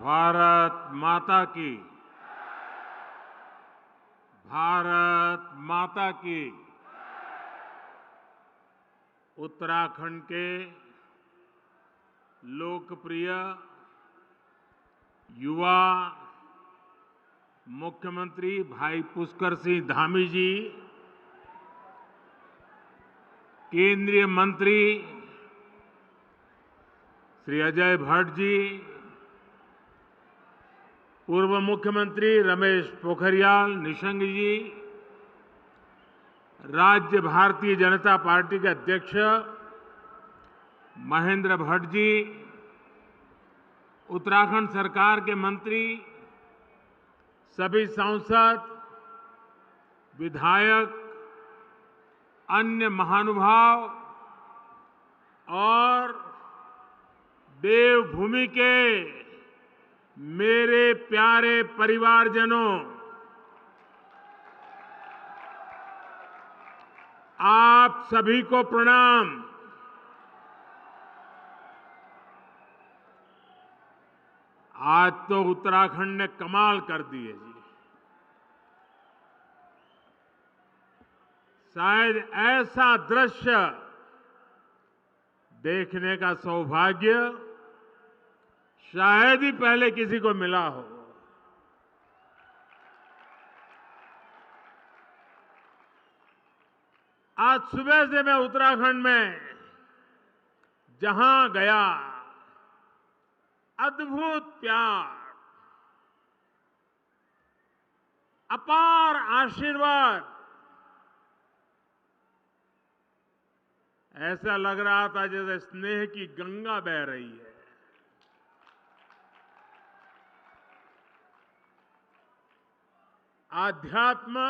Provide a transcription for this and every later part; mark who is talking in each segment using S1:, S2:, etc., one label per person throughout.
S1: भारत माता की। भारत माता की। उत्तराखंड के लोकप्रिय युवा मुख्यमंत्री भाई पुष्कर सिंह धामी जी, केंद्रीय मंत्री श्री अजय भट्ट जी, पूर्व मुख्यमंत्री रमेश पोखरियाल निशंक जी, राज्य भारतीय जनता पार्टी के अध्यक्ष महेंद्र भट्ट जी, उत्तराखंड सरकार के मंत्री, सभी सांसद, विधायक, अन्य महानुभाव और देवभूमि के मेरे प्यारे परिवारजनों, आप सभी को प्रणाम। आज तो उत्तराखंड ने कमाल कर दी है जी। शायद ऐसा दृश्य देखने का सौभाग्य शायद ही पहले किसी को मिला हो। आज सुबह से मैं उत्तराखंड में जहां गया, अद्भुत प्यार, अपार आशीर्वाद, ऐसा लग रहा था जैसे स्नेह की गंगा बह रही है। आध्यात्म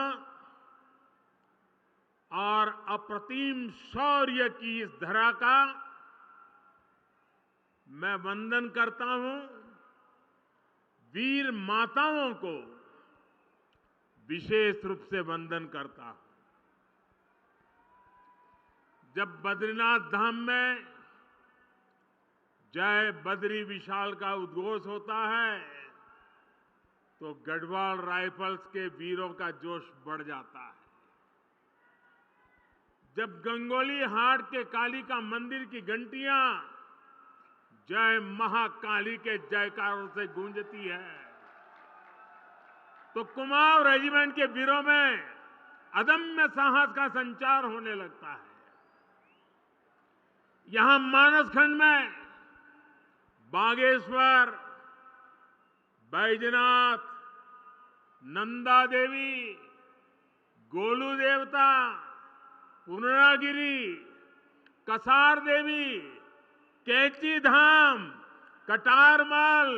S1: और अप्रतिम शौर्य की इस धरा का मैं वंदन करता हूं। वीर माताओं को विशेष रूप से वंदन करता हूं। जब बद्रीनाथ धाम में जय बद्री विशाल का उद्घोष होता है तो गढ़वाल राइफल्स के वीरों का जोश बढ़ जाता है। जब गंगोली हाट के कालिका मंदिर की घंटियां जय महाकाली के जयकारों से गूंजती है तो कुमाऊं रेजिमेंट के वीरों में अदम्य साहस का संचार होने लगता है। यहां मानसखंड में बागेश्वर, बैजनाथ, नंदा देवी, गोलू देवता, पूर्णागिरी, कसार देवी, कैची धाम, कटारमल,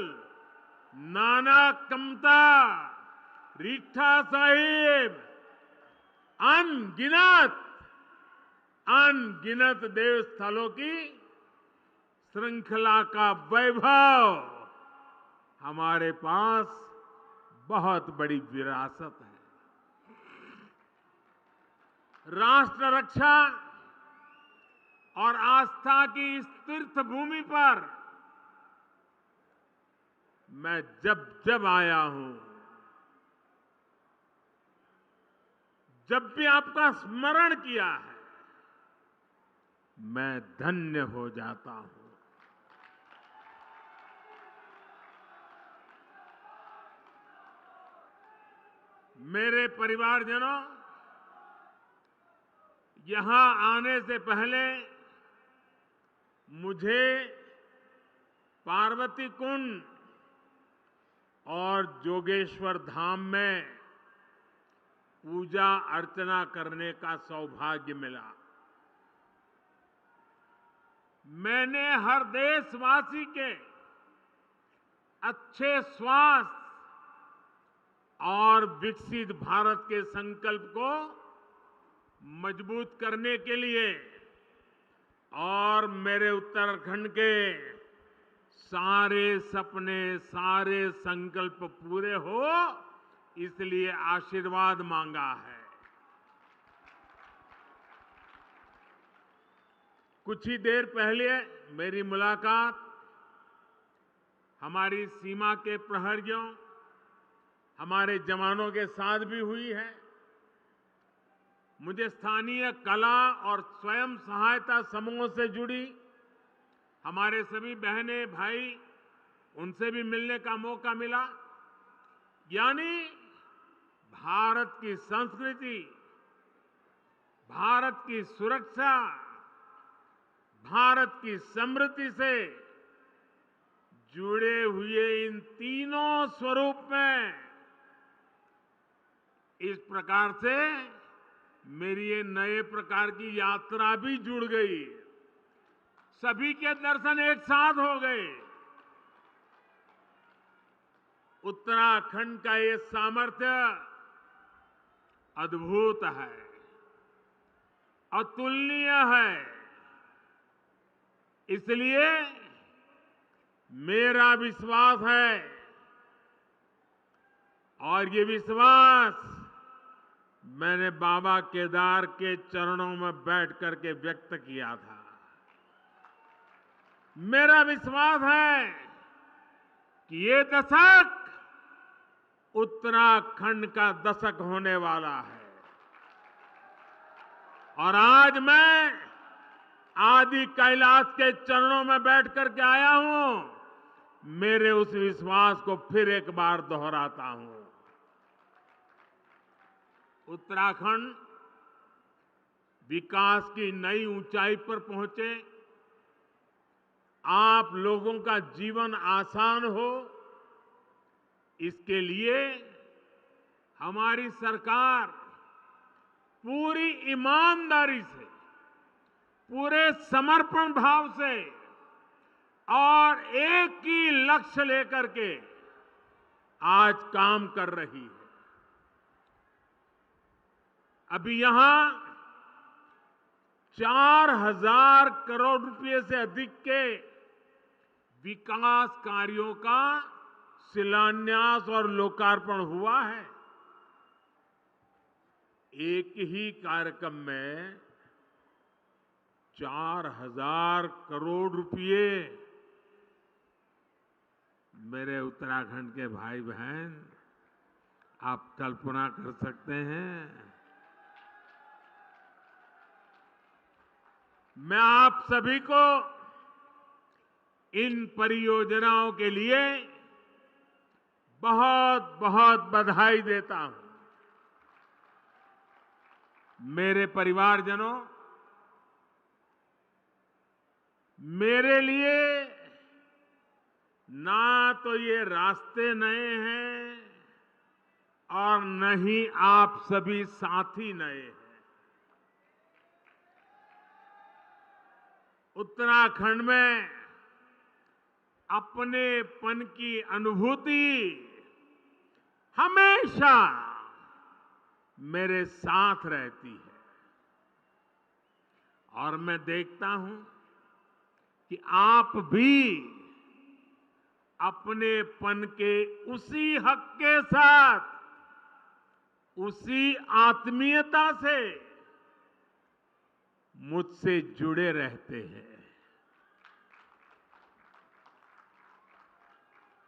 S1: नाना कमता, रीठा साहिब, अनगिनत देव स्थलों की श्रृंखला का वैभव हमारे पास बहुत बड़ी विरासत है। राष्ट्र रक्षा और आस्था की इस तीर्थ भूमि पर मैं जब जब आया हूं, जब भी आपका स्मरण किया है, मैं धन्य हो जाता हूं। मेरे परिवारजनों, यहां आने से पहले मुझे पार्वती कुंड और जोगेश्वर धाम में पूजा अर्चना करने का सौभाग्य मिला। मैंने हर देशवासी के अच्छे स्वास्थ्य और विकसित भारत के संकल्प को मजबूत करने के लिए और मेरे उत्तराखंड के सारे सपने, सारे संकल्प पूरे हो, इसलिए आशीर्वाद मांगा है। कुछ ही देर पहले मेरी मुलाकात हमारी सीमा के प्रहरियों, हमारे जवानों के साथ भी हुई है। मुझे स्थानीय कला और स्वयं सहायता समूहों से जुड़ी हमारे सभी बहनें भाई उनसे भी मिलने का मौका मिला। यानी भारत की संस्कृति, भारत की सुरक्षा, भारत की समृद्धि से जुड़े हुए इन तीनों स्वरूप में इस प्रकार से मेरी ये नए प्रकार की यात्रा भी जुड़ गई। सभी के दर्शन एक साथ हो गए। उत्तराखंड का ये सामर्थ्य अद्भुत है, अतुलनीय है। इसलिए मेरा विश्वास है और ये विश्वास मैंने बाबा केदार के चरणों में बैठ करके व्यक्त किया था। मेरा विश्वास है कि ये दशक उत्तराखंड का दशक होने वाला है और आज मैं आदि कैलाश के चरणों में बैठ करके आया हूं। मेरे उस विश्वास को फिर एक बार दोहराता हूं। उत्तराखंड विकास की नई ऊंचाई पर पहुंचे, आप लोगों का जीवन आसान हो, इसके लिए हमारी सरकार पूरी ईमानदारी से, पूरे समर्पण भाव से और एक ही लक्ष्य लेकर के आज काम कर रही है। अभी यहां 4,000 करोड़ रुपए से अधिक के विकास कार्यों का शिलान्यास और लोकार्पण हुआ है। एक ही कार्यक्रम में 4,000 करोड़ रुपए। मेरे उत्तराखंड के भाई बहन, आप कल्पना कर सकते हैं। मैं आप सभी को इन परियोजनाओं के लिए बहुत बहुत बधाई देता हूं। मेरे परिवारजनों, मेरे लिए ना तो ये रास्ते नए हैं और न ही आप सभी साथी नए हैं। उत्तराखंड में अपनेपन की अनुभूति हमेशा मेरे साथ रहती है और मैं देखता हूं कि आप भी अपनेपन के उसी हक के साथ, उसी आत्मीयता से मुझसे जुड़े रहते हैं।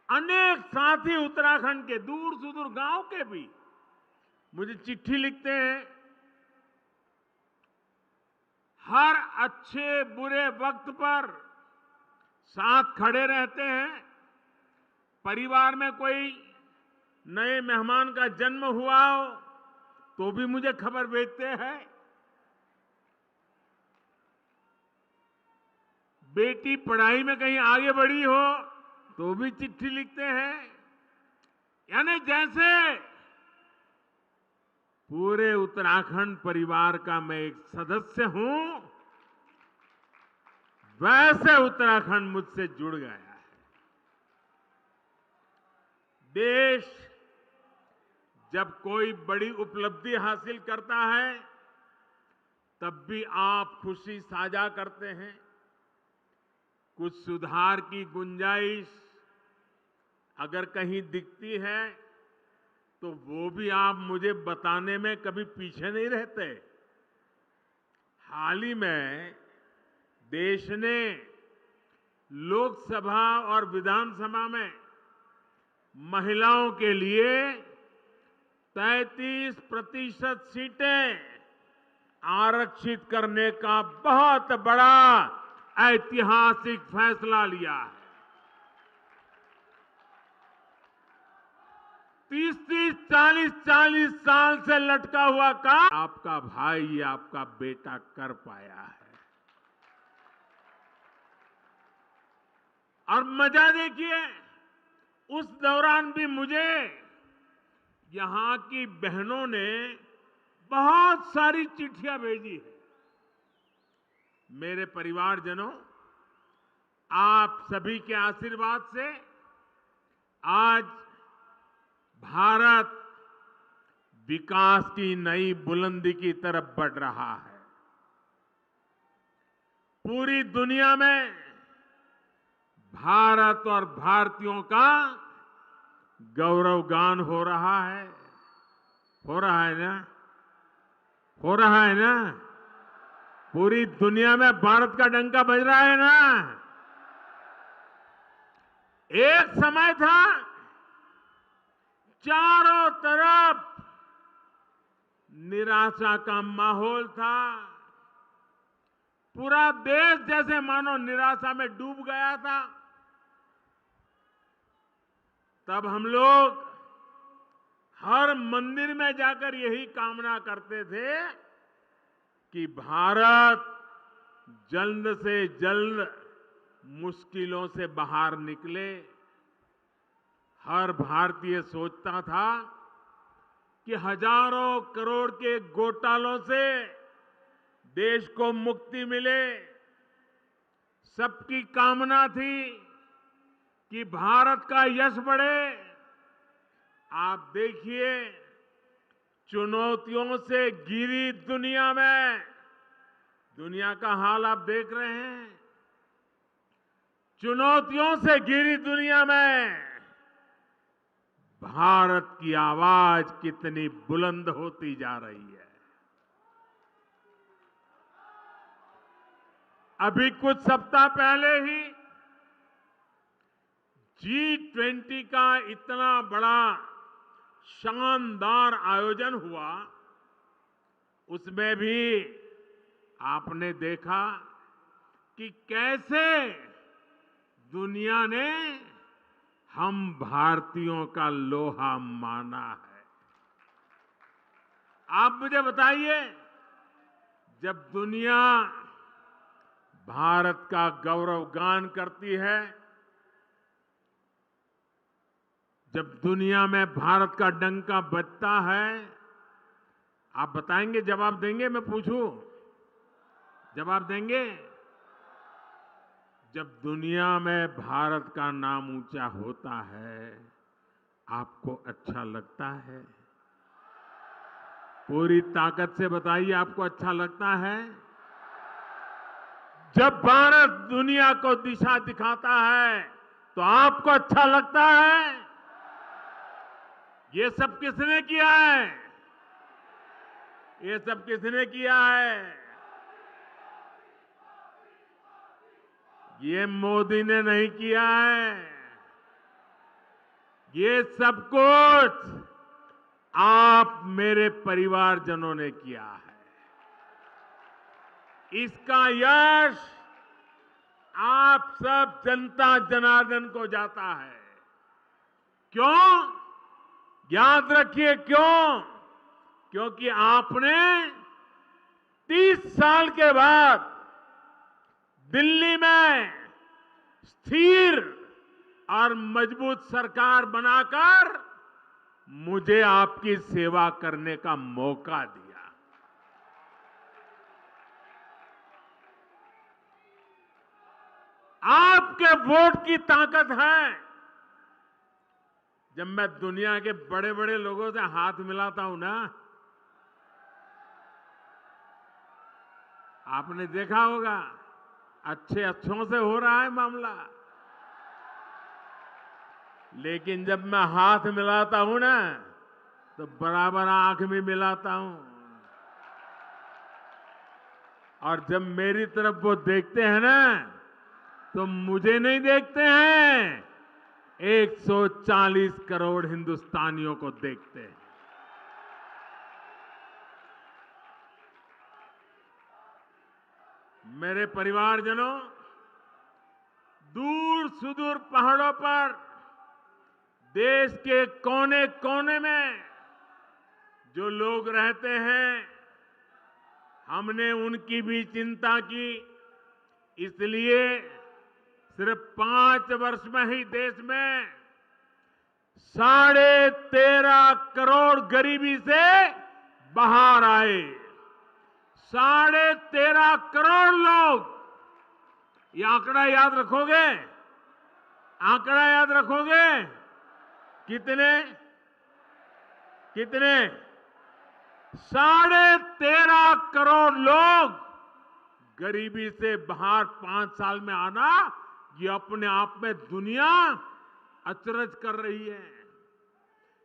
S1: अनेक साथी उत्तराखंड के दूर सुदूर गांव के भी मुझे चिट्ठी लिखते हैं। हर अच्छे बुरे वक्त पर साथ खड़े रहते हैं। परिवार में कोई नए मेहमान का जन्म हुआ हो तो भी मुझे खबर भेजते हैं। बेटी पढ़ाई में कहीं आगे बढ़ी हो तो भी चिट्ठी लिखते हैं। यानी जैसे पूरे उत्तराखंड परिवार का मैं एक सदस्य हूं, वैसे उत्तराखंड मुझसे जुड़ गया है। देश जब कोई बड़ी उपलब्धि हासिल करता है तब भी आप खुशी साझा करते हैं। कुछ सुधार की गुंजाइश अगर कहीं दिखती है तो वो भी आप मुझे बताने में कभी पीछे नहीं रहते। हाल ही में देश ने लोकसभा और विधानसभा में महिलाओं के लिए 33% सीटें आरक्षित करने का बहुत बड़ा ऐतिहासिक फैसला लिया है। 30-30, 40-40 साल से लटका हुआ काम आपका भाई, आपका बेटा कर पाया है। और मजा देखिए, उस दौरान भी मुझे यहां की बहनों ने बहुत सारी चिट्ठियां भेजी है। मेरे परिवारजनों, आप सभी के आशीर्वाद से आज भारत विकास की नई बुलंदी की तरफ बढ़ रहा है। पूरी दुनिया में भारत और भारतीयों का गौरवगान हो रहा है। हो रहा है ना? हो रहा है ना? पूरी दुनिया में भारत का डंका बज रहा है ना? एक समय था चारों तरफ निराशा का माहौल था। पूरा देश जैसे मानो निराशा में डूब गया था। तब हम लोग हर मंदिर में जाकर यही कामना करते थे कि भारत जल्द से जल्द मुश्किलों से बाहर निकले। हर भारतीय सोचता था कि हजारों करोड़ के घोटालों से देश को मुक्ति मिले। सबकी कामना थी कि भारत का यश बढ़े। आप देखिए, चुनौतियों से घिरी दुनिया में, दुनिया का हाल आप देख रहे हैं। चुनौतियों से घिरी दुनिया में भारत की आवाज कितनी बुलंद होती जा रही है। अभी कुछ सप्ताह पहले ही G20 का इतना बड़ा शानदार आयोजन हुआ। उसमें भी आपने देखा कि कैसे दुनिया ने हम भारतीयों का लोहा माना है। आप मुझे बताइए, जब दुनिया भारत का गौरवगान करती है, जब दुनिया में भारत का डंका बजता है, आप बताएंगे, जवाब देंगे? मैं पूछूं, जवाब देंगे? जब दुनिया में भारत का नाम ऊंचा होता है, आपको अच्छा लगता है? पूरी ताकत से बताइए, आपको अच्छा लगता है? जब भारत दुनिया को दिशा दिखाता है, तो आपको अच्छा लगता है? ये सब किसने किया है? ये सब किसने किया है? ये मोदी ने नहीं किया है। ये सब कुछ आप मेरे परिवारजनों ने किया है। इसका यश आप सब जनता जनार्दन को जाता है। क्यों? याद रखिए, क्यों? क्योंकि आपने 30 साल के बाद दिल्ली में स्थिर और मजबूत सरकार बनाकर मुझे आपकी सेवा करने का मौका दिया। आपके वोट की ताकत है। जब मैं दुनिया के बड़े बड़े लोगों से हाथ मिलाता हूं ना, आपने देखा होगा अच्छों से हो रहा है मामला। लेकिन जब मैं हाथ मिलाता हूं ना, तो बराबर आंख भी मिलाता हूं। और जब मेरी तरफ वो देखते हैं ना, तो मुझे नहीं देखते हैं, 140 करोड़ हिंदुस्तानियों को देखते हैं। मेरे परिवारजनों, दूर सुदूर पहाड़ों पर देश के कोने कोने में जो लोग रहते हैं, हमने उनकी भी चिंता की। इसलिए सिर्फ 5 वर्ष में ही देश में 13.5 करोड़ गरीबी से बाहर आए। 13.5 करोड़ लोग। ये आंकड़ा याद रखोगे? आंकड़ा याद रखोगे? कितने? 13.5 करोड़ लोग गरीबी से बाहर 5 साल में आना, ये अपने आप में दुनिया अचरज कर रही है।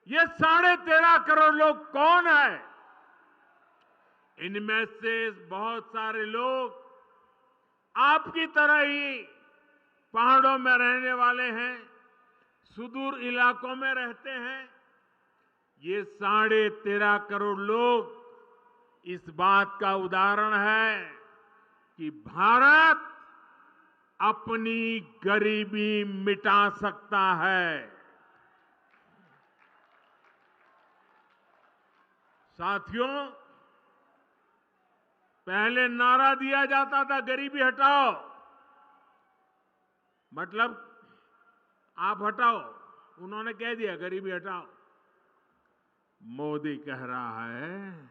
S1: ये 13.5 करोड़ लोग कौन है? इनमें से बहुत सारे लोग आपकी तरह ही पहाड़ों में रहने वाले हैं, सुदूर इलाकों में रहते हैं। ये 13.5 करोड़ लोग इस बात का उदाहरण है कि भारत अपनी गरीबी मिटा सकता है। साथियों, पहले नारा दिया जाता था गरीबी हटाओ, मतलब आप हटाओ। उन्होंने कह दिया गरीबी हटाओ। मोदी कह रहा है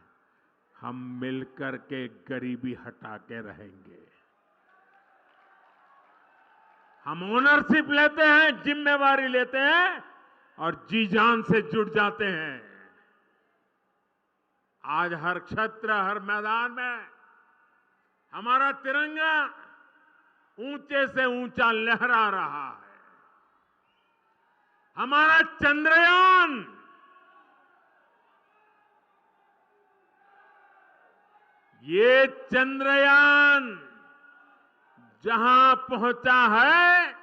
S1: हम मिलकर के गरीबी हटा के रहेंगे। हम ओनरशिप लेते हैं, जिम्मेवारी लेते हैं और जी जान से जुड़ जाते हैं। आज हर क्षेत्र, हर मैदान में हमारा तिरंगा ऊंचे से ऊंचा लहरा रहा है। हमारा चंद्रयान ये चंद्रयान जहां पहुंचा है,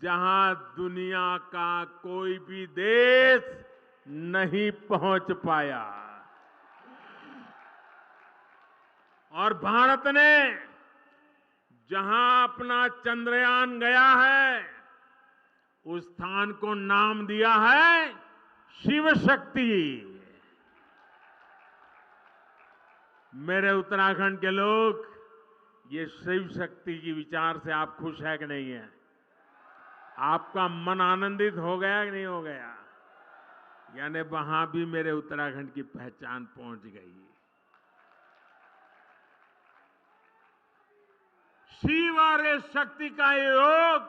S1: जहां दुनिया का कोई भी देश नहीं पहुंच पाया। और भारत ने जहां अपना चंद्रयान गया है, उस स्थान को नाम दिया है शिव शक्ति। मेरे उत्तराखंड के लोग, ये शिव शक्ति की विचार से आप खुश है कि नहीं है? आपका मन आनंदित हो गया कि नहीं हो गया? यानी वहां भी मेरे उत्तराखंड की पहचान पहुंच गई। शिव और शक्ति का योग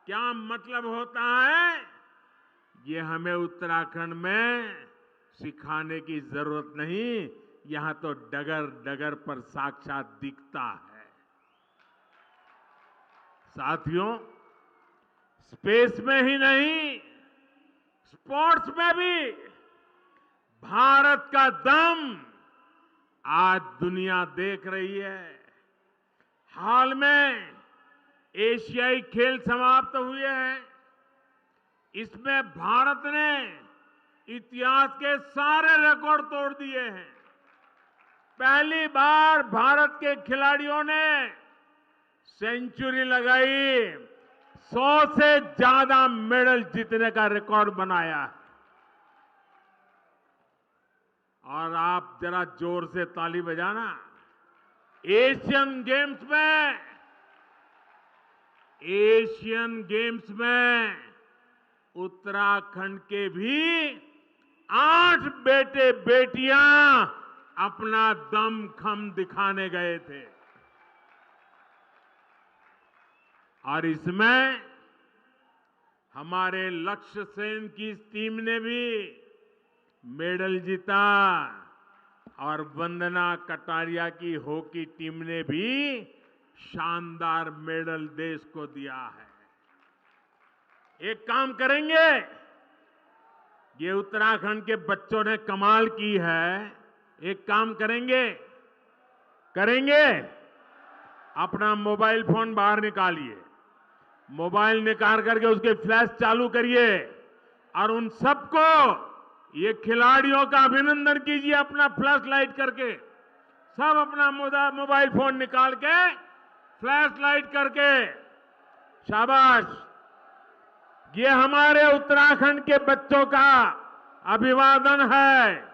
S1: क्या मतलब होता है, ये हमें उत्तराखंड में सिखाने की जरूरत नहीं, यहां तो डगर डगर पर साक्षात दिखता है। साथियों, स्पेस में ही नहीं, स्पोर्ट्स में भी भारत का दम आज दुनिया देख रही है। हाल में एशियाई खेल समाप्त हुए हैं। इसमें भारत ने इतिहास के सारे रिकॉर्ड तोड़ दिए हैं। पहली बार भारत के खिलाड़ियों ने सेंचुरी लगाई, 100 से ज्यादा मेडल जीतने का रिकॉर्ड बनाया है। और आप जरा जोर से ताली बजाना। एशियन गेम्स में उत्तराखंड के भी 8 बेटे बेटियां अपना दमखम दिखाने गए थे। और इसमें हमारे लक्ष्य सेन की टीम ने भी मेडल जीता और वंदना कटारिया की हॉकी टीम ने भी शानदार मेडल देश को दिया है। एक काम करेंगे, ये उत्तराखंड के बच्चों ने कमाल की है। एक काम करेंगे अपना मोबाइल फोन बाहर निकालिए, मोबाइल निकाल करके उसके फ्लैश चालू करिए और उन सबको, ये खिलाड़ियों का अभिनंदन कीजिए अपना फ्लैश लाइट करके। सब अपना मोबाइल फोन निकाल के फ्लैश लाइट करके, शाबाश। ये हमारे उत्तराखंड के बच्चों का अभिवादन है,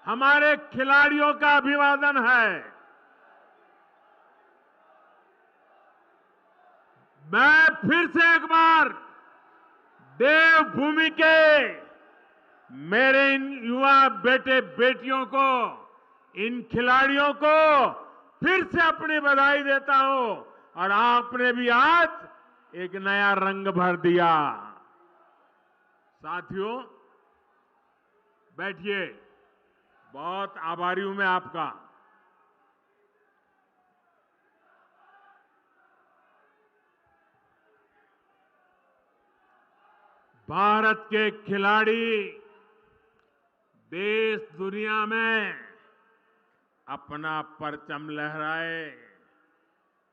S1: हमारे खिलाड़ियों का अभिवादन है। मैं फिर से एक बार देवभूमि के मेरे इन युवा बेटे बेटियों को, इन खिलाड़ियों को फिर से अपनी बधाई देता हूं। और आपने भी आज एक नया रंग भर दिया। साथियों, बैठिए, बहुत आभारी हूं मैं आपका। भारत के खिलाड़ी देश दुनिया में अपना परचम लहराए,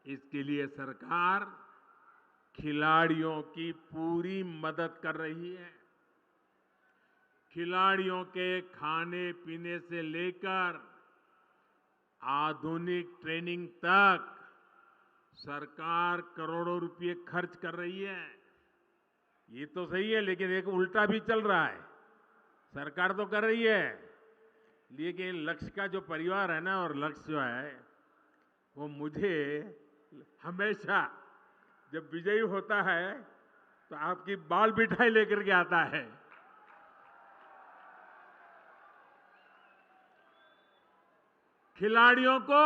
S1: इसके लिए सरकार खिलाड़ियों की पूरी मदद कर रही है। खिलाड़ियों के खाने पीने से लेकर आधुनिक ट्रेनिंग तक सरकार करोड़ों रुपए खर्च कर रही है। ये तो सही है, लेकिन एक उल्टा भी चल रहा है। सरकार तो कर रही है, लेकिन लक्ष्य का जो परिवार है ना, और लक्ष्य जो है वो मुझे हमेशा जब विजयी होता है तो आपकी बाल मिठाई लेकर के आता है। खिलाड़ियों को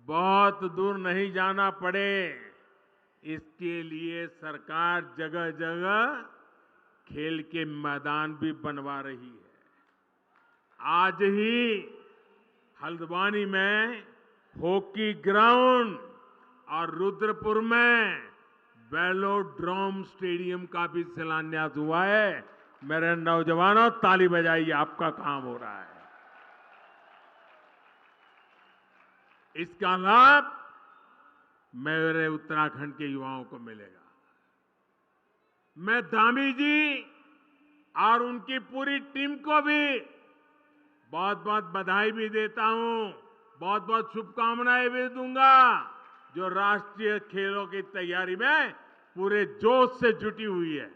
S1: बहुत दूर नहीं जाना पड़े, इसके लिए सरकार जगह जगह खेल के मैदान भी बनवा रही है। आज ही हल्द्वानी में हॉकी ग्राउंड और रुद्रपुर में वेलोड्रोम स्टेडियम का भी शिलान्यास हुआ है। मेरे नौजवानों, ताली बजाइए, आपका काम हो रहा है। इसका लाभ मेरे उत्तराखंड के युवाओं को मिलेगा। मैं धामी जी और उनकी पूरी टीम को भी बहुत बहुत बधाई भी देता हूं, बहुत बहुत शुभकामनाएं भी दूंगा, जो राष्ट्रीय खेलों की तैयारी में पूरे जोश से जुटी हुई है।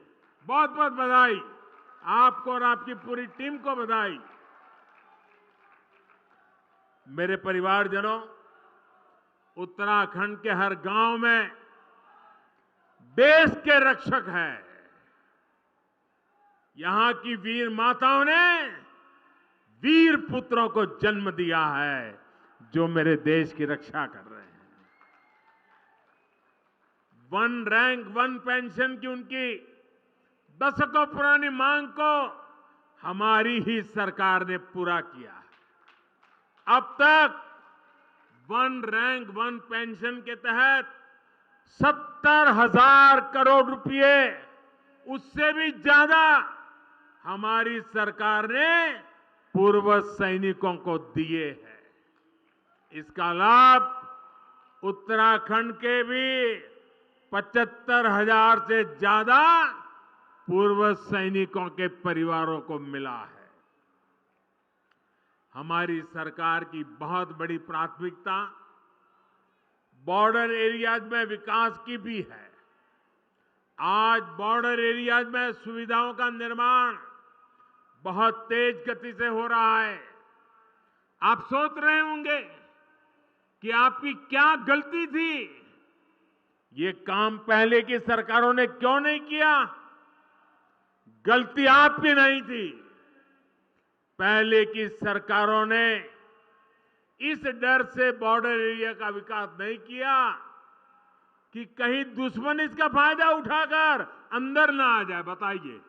S1: बहुत बहुत बधाई आपको और आपकी पूरी टीम को बधाई। मेरे परिवारजनों, उत्तराखंड के हर गांव में देश के रक्षक हैं। यहां की वीर माताओं ने वीर पुत्रों को जन्म दिया है, जो मेरे देश की रक्षा कर रहे हैं। वन रैंक वन पेंशन की उनकी दशकों पुरानी मांग को हमारी ही सरकार ने पूरा किया। अब तक वन रैंक वन पेंशन के तहत 70,000 करोड़ रुपए, उससे भी ज्यादा हमारी सरकार ने पूर्व सैनिकों को दिए हैं। इसका लाभ उत्तराखंड के भी 75,000 से ज्यादा पूर्व सैनिकों के परिवारों को मिला है। हमारी सरकार की बहुत बड़ी प्राथमिकता बॉर्डर एरियाज में विकास की भी है। आज बॉर्डर एरियाज में सुविधाओं का निर्माण बहुत तेज गति से हो रहा है। आप सोच रहे होंगे कि आपकी क्या गलती थी, ये काम पहले की सरकारों ने क्यों नहीं किया। गलती आपकी नहीं थी। पहले की सरकारों ने इस डर से बॉर्डर एरिया का विकास नहीं किया कि कहीं दुश्मन इसका फायदा उठाकर अंदर ना आ जाए। बताइए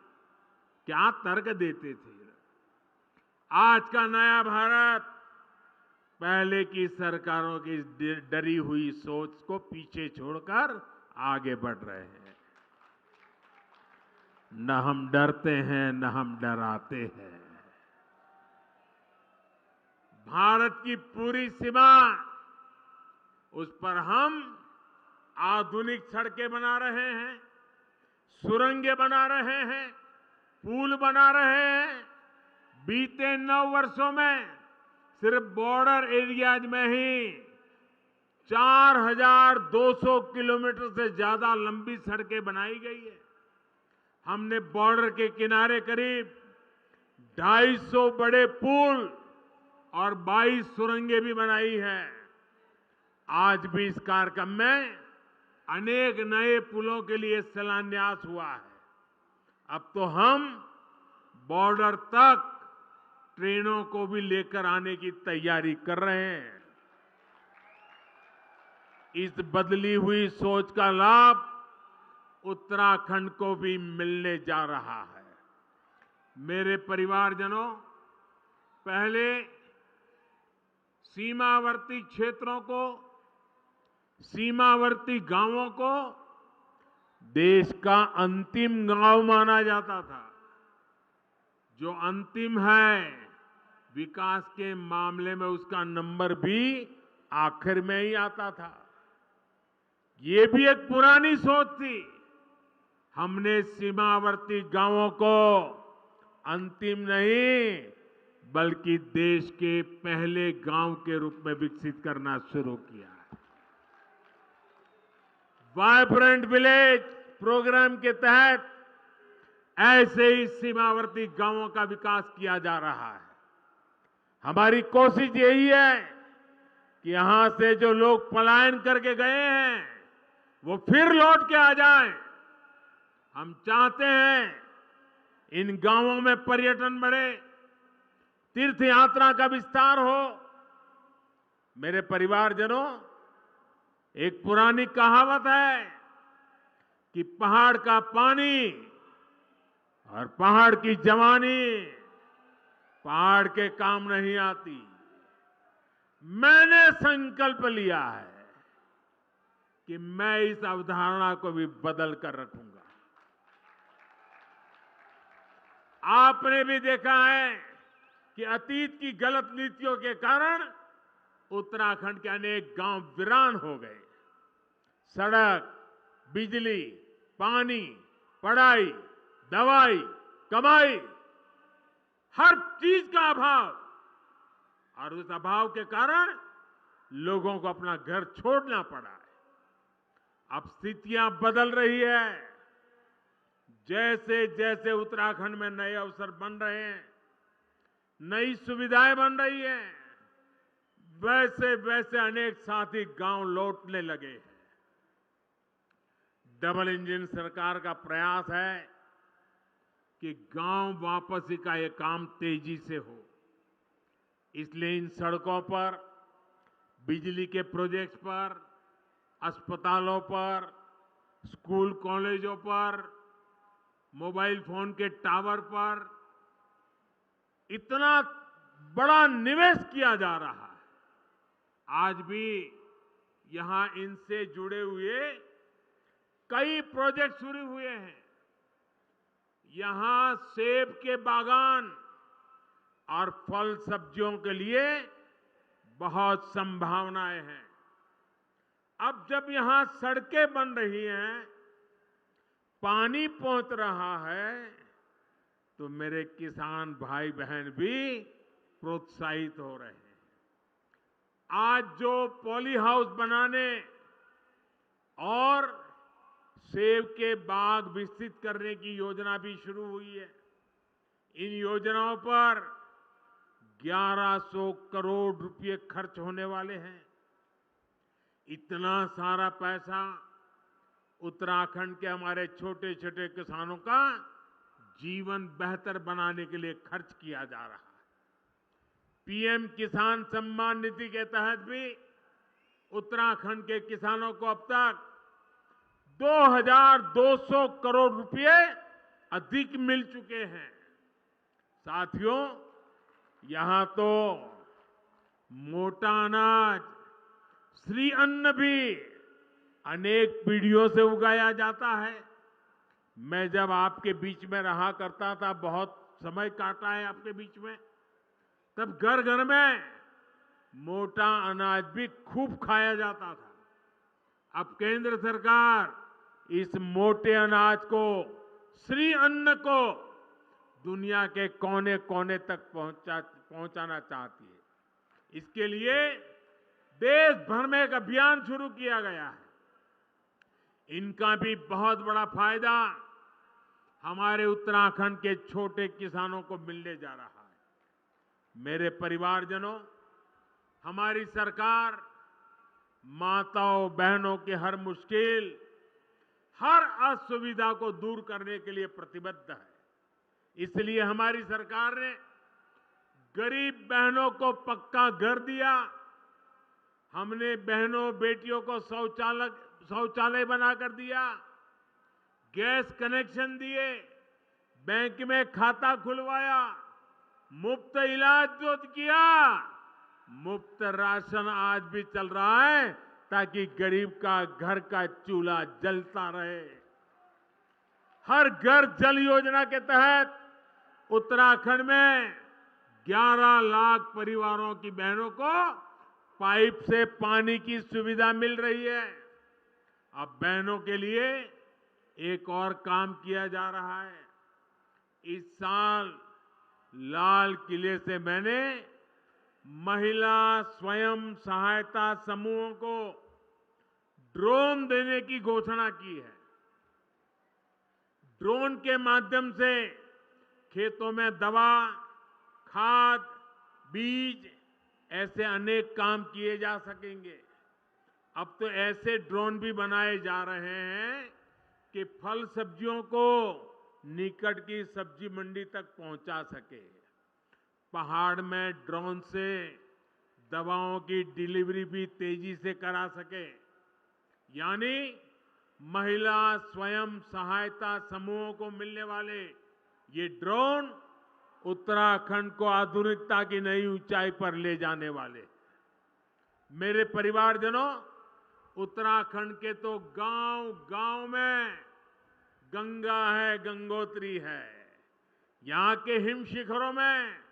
S1: क्या तर्क देते थे। आज का नया भारत पहले की सरकारों की डरी हुई सोच को पीछे छोड़कर आगे बढ़ रहे हैं। न हम डरते हैं, न हम डराते हैं। भारत की पूरी सीमा उस पर हम आधुनिक सड़कें बना रहे हैं, सुरंगें बना रहे हैं, पुल बना रहे हैं। बीते 9 वर्षों में सिर्फ बॉर्डर एरियाज में ही 4,200 किलोमीटर से ज्यादा लंबी सड़कें बनाई गई है। हमने बॉर्डर के किनारे करीब 250 बड़े पुल और 22 सुरंगें भी बनाई है। आज भी इस कार्यक्रम में अनेक नए पुलों के लिए शिलान्यास हुआ है। अब तो हम बॉर्डर तक ट्रेनों को भी लेकर आने की तैयारी कर रहे हैं। इस बदली हुई सोच का लाभ उत्तराखंड को भी मिलने जा रहा है। मेरे परिवारजनों, पहले सीमावर्ती क्षेत्रों को, सीमावर्ती गांवों को देश का अंतिम गांव माना जाता था। जो अंतिम है, विकास के मामले में उसका नंबर भी आखिर में ही आता था। ये भी एक पुरानी सोच थी। हमने सीमावर्ती गांवों को अंतिम नहीं, बल्कि देश के पहले गांव के रूप में विकसित करना शुरू किया है। वाइब्रेंट विलेज प्रोग्राम के तहत ऐसे ही सीमावर्ती गांवों का विकास किया जा रहा है। हमारी कोशिश यही है कि यहां से जो लोग पलायन करके गए हैं, वो फिर लौट के आ जाएं। हम चाहते हैं इन गांवों में पर्यटन बढ़े, तीर्थ यात्रा का विस्तार हो। मेरे परिवारजनों, एक पुरानी कहावत है कि पहाड़ का पानी और पहाड़ की जवानी पहाड़ के काम नहीं आती। मैंने संकल्प लिया है कि मैं इस अवधारणा को भी बदल कर रखूंगा। आपने भी देखा है कि अतीत की गलत नीतियों के कारण उत्तराखंड के अनेक गांव वीरान हो गए। सड़क, बिजली, पानी, पढ़ाई, दवाई, कमाई, हर चीज का अभाव, और उस अभाव के कारण लोगों को अपना घर छोड़ना पड़ा है। अब स्थितियां बदल रही है। जैसे जैसे उत्तराखंड में नए अवसर बन रहे हैं, नई सुविधाएं बन रही हैं, वैसे वैसे अनेक साथी गांव लौटने लगे हैं। डबल इंजन सरकार का प्रयास है कि गांव वापसी का ये काम तेजी से हो। इसलिए इन सड़कों पर, बिजली के प्रोजेक्ट्स पर, अस्पतालों पर, स्कूल कॉलेजों पर, मोबाइल फोन के टावर पर इतना बड़ा निवेश किया जा रहा है। आज भी यहां इनसे जुड़े हुए कई प्रोजेक्ट शुरू हुए हैं। यहां सेब के बागान और फल सब्जियों के लिए बहुत संभावनाएं हैं। अब जब यहां सड़कें बन रही हैं, पानी पहुंच रहा है, तो मेरे किसान भाई बहन भी प्रोत्साहित हो रहे हैं। आज जो पॉली हाउस बनाने और सेब के बाग विकसित करने की योजना भी शुरू हुई है। इन योजनाओं पर 1100 करोड़ रुपए खर्च होने वाले हैं। इतना सारा पैसा उत्तराखंड के हमारे छोटे छोटे किसानों का जीवन बेहतर बनाने के लिए खर्च किया जा रहा है। पीएम किसान सम्मान निधि के तहत भी उत्तराखंड के किसानों को अब तक 2,200 करोड़ रुपए अधिक मिल चुके हैं। साथियों, यहां तो मोटा अनाज, श्री अन्न भी अनेक पीढ़ियों से उगाया जाता है। मैं जब आपके बीच में रहा करता था, बहुत समय काटा है आपके बीच में, तब घर घर में मोटा अनाज भी खूब खाया जाता था। अब केंद्र सरकार इस मोटे अनाज को, श्री अन्न को दुनिया के कोने कोने तक पहुंचाना चाहती है। इसके लिए देश भर में एक अभियान शुरू किया गया है। इनका भी बहुत बड़ा फायदा हमारे उत्तराखंड के छोटे किसानों को मिलने जा रहा है। मेरे परिवारजनों, हमारी सरकार माताओं बहनों की हर मुश्किल, हर असुविधा को दूर करने के लिए प्रतिबद्ध है। इसलिए हमारी सरकार ने गरीब बहनों को पक्का घर दिया। हमने बहनों बेटियों को शौचालय बनाकर दिया, गैस कनेक्शन दिए, बैंक में खाता खुलवाया, मुफ्त इलाज जो किया, मुफ्त राशन आज भी चल रहा है ताकि गरीब का घर का चूल्हा जलता रहे। हर घर जल योजना के तहत उत्तराखंड में 11 लाख परिवारों की बहनों को पाइप से पानी की सुविधा मिल रही है। अब बहनों के लिए एक और काम किया जा रहा है। इस साल लाल किले से मैंने महिला स्वयं सहायता समूहों को ड्रोन देने की घोषणा की है। ड्रोन के माध्यम से खेतों में दवा, खाद, बीज ऐसे अनेक काम किए जा सकेंगे। अब तो ऐसे ड्रोन भी बनाए जा रहे हैं कि फल सब्जियों को निकट की सब्जी मंडी तक पहुंचा सके। पहाड़ में ड्रोन से दवाओं की डिलीवरी भी तेजी से करा सके। यानी महिला स्वयं सहायता समूहों को मिलने वाले ये ड्रोन उत्तराखंड को आधुनिकता की नई ऊंचाई पर ले जाने वाले। मेरे परिवारजनों, उत्तराखंड के तो गांव-गांव में गंगा है, गंगोत्री है। यहां के हिम शिखरों में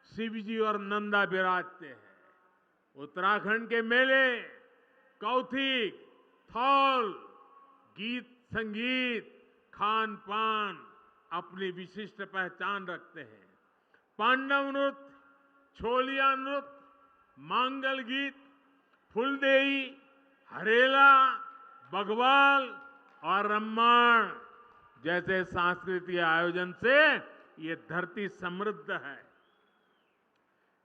S1: शिवजी और नंदा विराजते हैं। उत्तराखंड के मेले, कौथिग, थौल, गीत संगीत, खान पान अपनी विशिष्ट पहचान रखते हैं। पांडव नृत्य, छोलिया नृत्य, मांगल गीत, फुलदेई, हरेला, बघवाल और रम्माण जैसे सांस्कृतिक आयोजन से ये धरती समृद्ध है।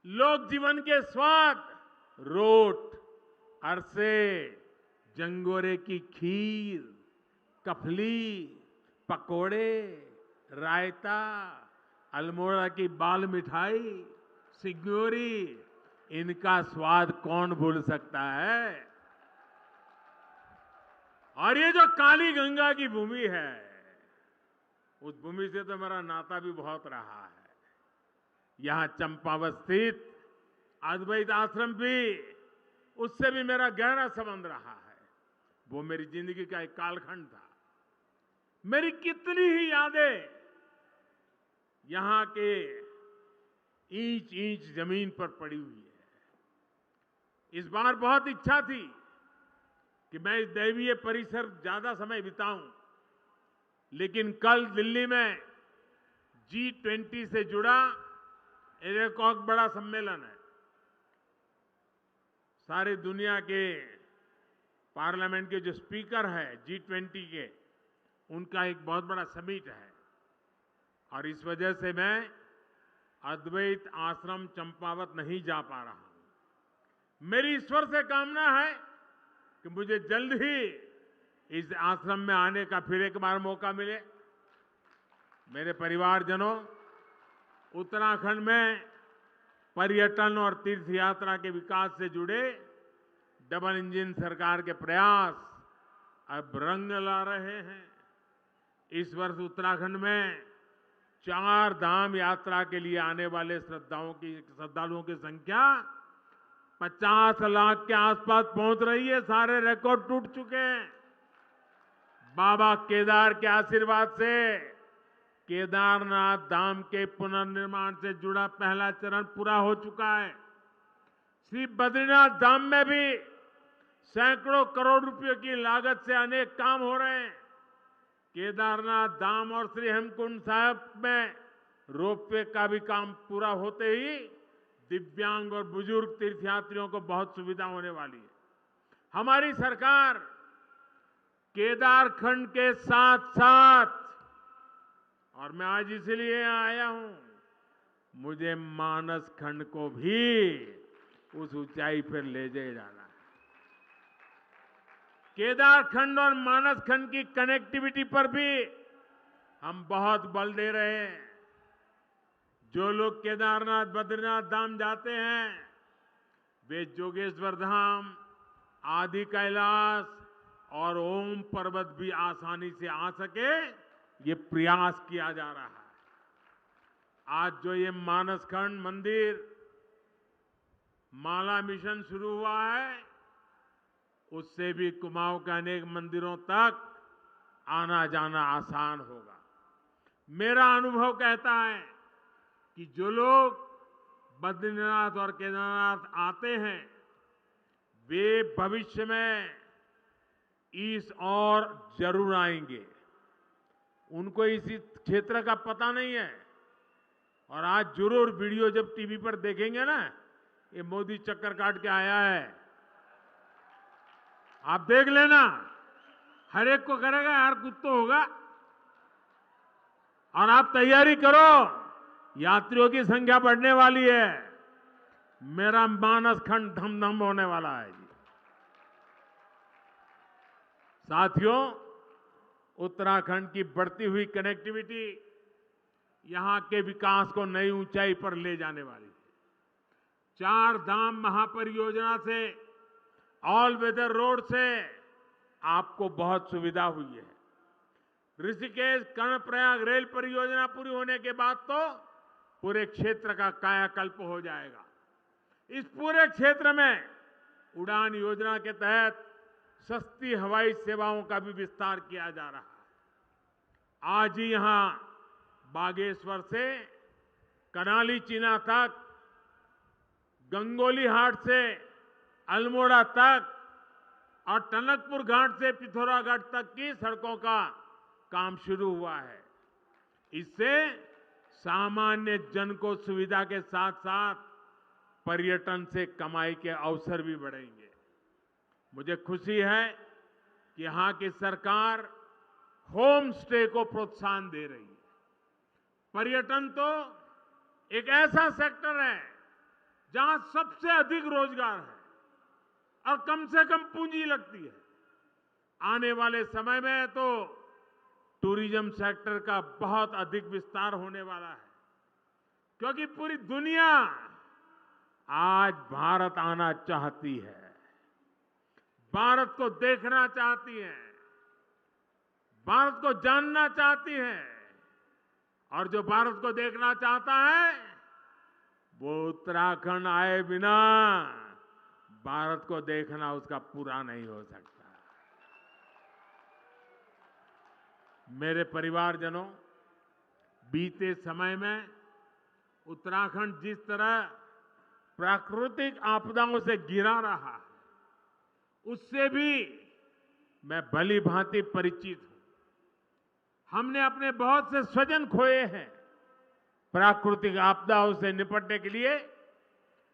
S1: लोक जीवन के स्वाद, रोट, अरसे, जंगोरे की खीर, कफली, पकोड़े, रायता, अल्मोड़ा की बाल मिठाई, सिग्योरी, इनका स्वाद कौन भूल सकता है। और ये जो काली गंगा की भूमि है, उस भूमि से तो मेरा नाता भी बहुत रहा है। यहां चंपावत स्थित अद्वैत आश्रम भी, उससे भी मेरा गहरा संबंध रहा है। वो मेरी जिंदगी का एक कालखंड था। मेरी कितनी ही यादें यहां के ईंच ईंच जमीन पर पड़ी हुई है। इस बार बहुत इच्छा थी कि मैं इस दैवीय परिसर ज्यादा समय बिताऊं, लेकिन कल दिल्ली में G20 से जुड़ा एक और बड़ा सम्मेलन है। सारी दुनिया के पार्लियामेंट के जो स्पीकर हैं G20 के, उनका एक बहुत बड़ा समिट है। और इस वजह से मैं अद्वैत आश्रम चंपावत नहीं जा पा रहा हूं। मेरी ईश्वर से कामना है कि मुझे जल्द ही इस आश्रम में आने का फिर एक बार मौका मिले। मेरे परिवारजनों, उत्तराखंड में पर्यटन और तीर्थ यात्रा के विकास से जुड़े डबल इंजन सरकार के प्रयास अब रंग ला रहे हैं। इस वर्ष उत्तराखंड में 4 धाम यात्रा के लिए आने वाले श्रद्धालुओं की संख्या 50 लाख के आसपास पहुंच रही है। सारे रिकॉर्ड टूट चुके हैं। बाबा केदार के आशीर्वाद से केदारनाथ धाम के पुनर्निर्माण से जुड़ा पहला चरण पूरा हो चुका है। श्री बद्रीनाथ धाम में भी सैकड़ों करोड़ रुपयों की लागत से अनेक काम हो रहे हैं। केदारनाथ धाम और श्री हेमकुंड साहिब में रोपवे का भी काम पूरा होते ही दिव्यांग और बुजुर्ग तीर्थयात्रियों को बहुत सुविधा होने वाली है। हमारी सरकार केदारखंड के साथ साथ, और मैं आज इसलिए यहाँ आया हूं, मुझे मानस खंड को भी उस ऊंचाई पर ले जाना है। केदारखंड और मानस खंड की कनेक्टिविटी पर भी हम बहुत बल दे रहे हैं। जो लोग केदारनाथ बद्रीनाथ धाम जाते हैं वे जोगेश्वर धाम, आदि कैलाश और ओम पर्वत भी आसानी से आ सके, ये प्रयास किया जा रहा है। आज जो ये मानसखंड मंदिर माला मिशन शुरू हुआ है, उससे भी कुमाऊं के अनेक मंदिरों तक आना जाना आसान होगा। मेरा अनुभव कहता है कि जो लोग बद्रीनाथ और केदारनाथ आते हैं वे भविष्य में इस और जरूर आएंगे। उनको इसी क्षेत्र का पता नहीं है और आज जरूर वीडियो जब टीवी पर देखेंगे ना, ये मोदी चक्कर काट के आया है, आप देख लेना, हर एक को करेगा यार, कुछ तो होगा। और आप तैयारी करो, यात्रियों की संख्या बढ़ने वाली है। मेरा मानस खंड धम धम होने वाला है जी। साथियों, उत्तराखंड की बढ़ती हुई कनेक्टिविटी यहां के विकास को नई ऊंचाई पर ले जाने वाली है। 4 धाम महापरियोजना से, ऑल वेदर रोड से आपको बहुत सुविधा हुई है। ऋषिकेश कर्णप्रयाग रेल परियोजना पूरी होने के बाद तो पूरे क्षेत्र का कायाकल्प हो जाएगा। इस पूरे क्षेत्र में उड़ान योजना के तहत सस्ती हवाई सेवाओं का भी विस्तार किया जा रहा है। आज ही यहां बागेश्वर से करनाली चीना तक, गंगोली हाट से अल्मोड़ा तक और टनकपुर घाट से पिथौरागढ़ तक की सड़कों का काम शुरू हुआ है। इससे सामान्य जन को सुविधा के साथ साथ पर्यटन से कमाई के अवसर भी बढ़ेंगे। मुझे खुशी है कि यहां की सरकार होम स्टे को प्रोत्साहन दे रही है। पर्यटन तो एक ऐसा सेक्टर है जहां सबसे अधिक रोजगार है और कम से कम पूंजी लगती है। आने वाले समय में तो टूरिज्म सेक्टर का बहुत अधिक विस्तार होने वाला है, क्योंकि पूरी दुनिया आज भारत आना चाहती है, भारत को देखना चाहती है, भारत को जानना चाहती है। और जो भारत को देखना चाहता है वो उत्तराखंड आए बिना भारत को देखना उसका पूरा नहीं हो सकता। मेरे परिवारजनों, बीते समय में उत्तराखंड जिस तरह प्राकृतिक आपदाओं से घिरा रहा है, उससे भी मैं भली भांति परिचित हूं। हमने अपने बहुत से स्वजन खोए हैं। प्राकृतिक आपदाओं से निपटने के लिए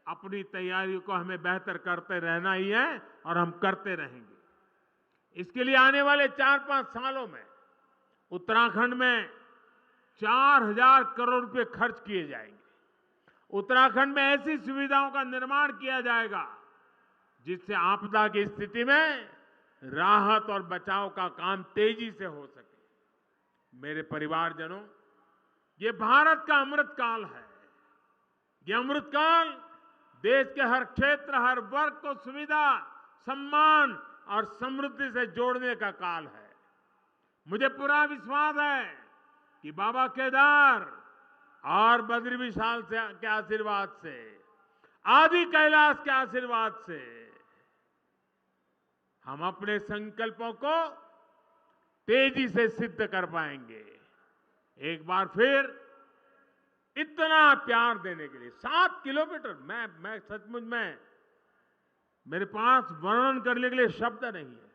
S1: अपनी तैयारियों को हमें बेहतर करते रहना ही है और हम करते रहेंगे। इसके लिए आने वाले 4-5 सालों में उत्तराखंड में 4000 करोड़ रुपए खर्च किए जाएंगे। उत्तराखंड में ऐसी सुविधाओं का निर्माण किया जाएगा जिससे आपदा की स्थिति में राहत और बचाव का काम तेजी से हो सके। मेरे परिवारजनों, ये भारत का अमृत काल है। ये अमृत काल देश के हर क्षेत्र, हर वर्ग को सुविधा, सम्मान और समृद्धि से जोड़ने का काल है। मुझे पूरा विश्वास है कि बाबा केदार और बद्री विशाल के आशीर्वाद से, आदि कैलाश के आशीर्वाद से हम अपने संकल्पों को तेजी से सिद्ध कर पाएंगे। एक बार फिर इतना प्यार देने के लिए 7 किलोमीटर, मैं सचमुच में मेरे पास वर्णन करने के लिए शब्द नहीं है।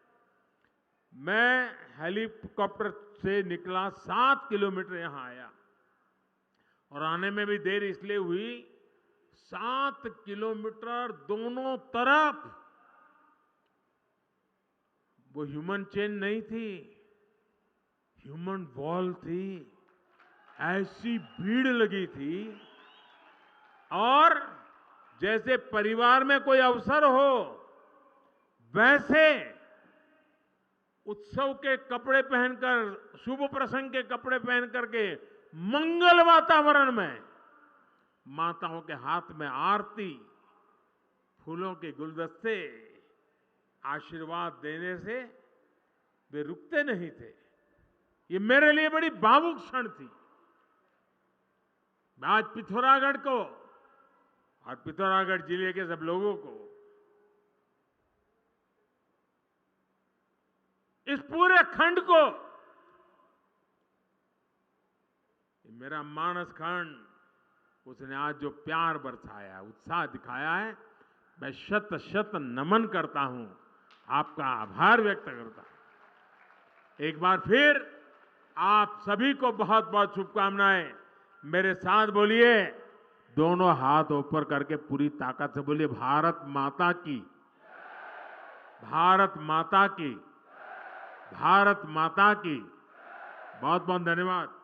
S1: मैं हेलीकॉप्टर से निकला, 7 किलोमीटर यहां आया और आने में भी देर इसलिए हुई, 7 किलोमीटर दोनों तरफ वो ह्यूमन चेन नहीं थी, ह्यूमन वॉल थी। ऐसी भीड़ लगी थी और जैसे परिवार में कोई अवसर हो वैसे उत्सव के कपड़े पहनकर, शुभ प्रसंग के कपड़े पहन करके मंगल वातावरण में माताओं के हाथ में आरती, फूलों के गुलदस्ते आशीर्वाद देने से वे रुकते नहीं थे। ये मेरे लिए बड़ी भावुक क्षण थी। मैं आज पिथौरागढ़ को और पिथौरागढ़ जिले के सब लोगों को, इस पूरे खंड को, मेरा मानस खंड, उसने आज जो प्यार बरसाया, उत्साह दिखाया है, मैं शत शत नमन करता हूं, आपका आभार व्यक्त करता हूं। एक बार फिर आप सभी को बहुत बहुत शुभकामनाएं। मेरे साथ बोलिए, दोनों हाथ ऊपर करके पूरी ताकत से बोलिए, भारत माता की, भारत माता की, भारत माता की। बहुत बहुत धन्यवाद।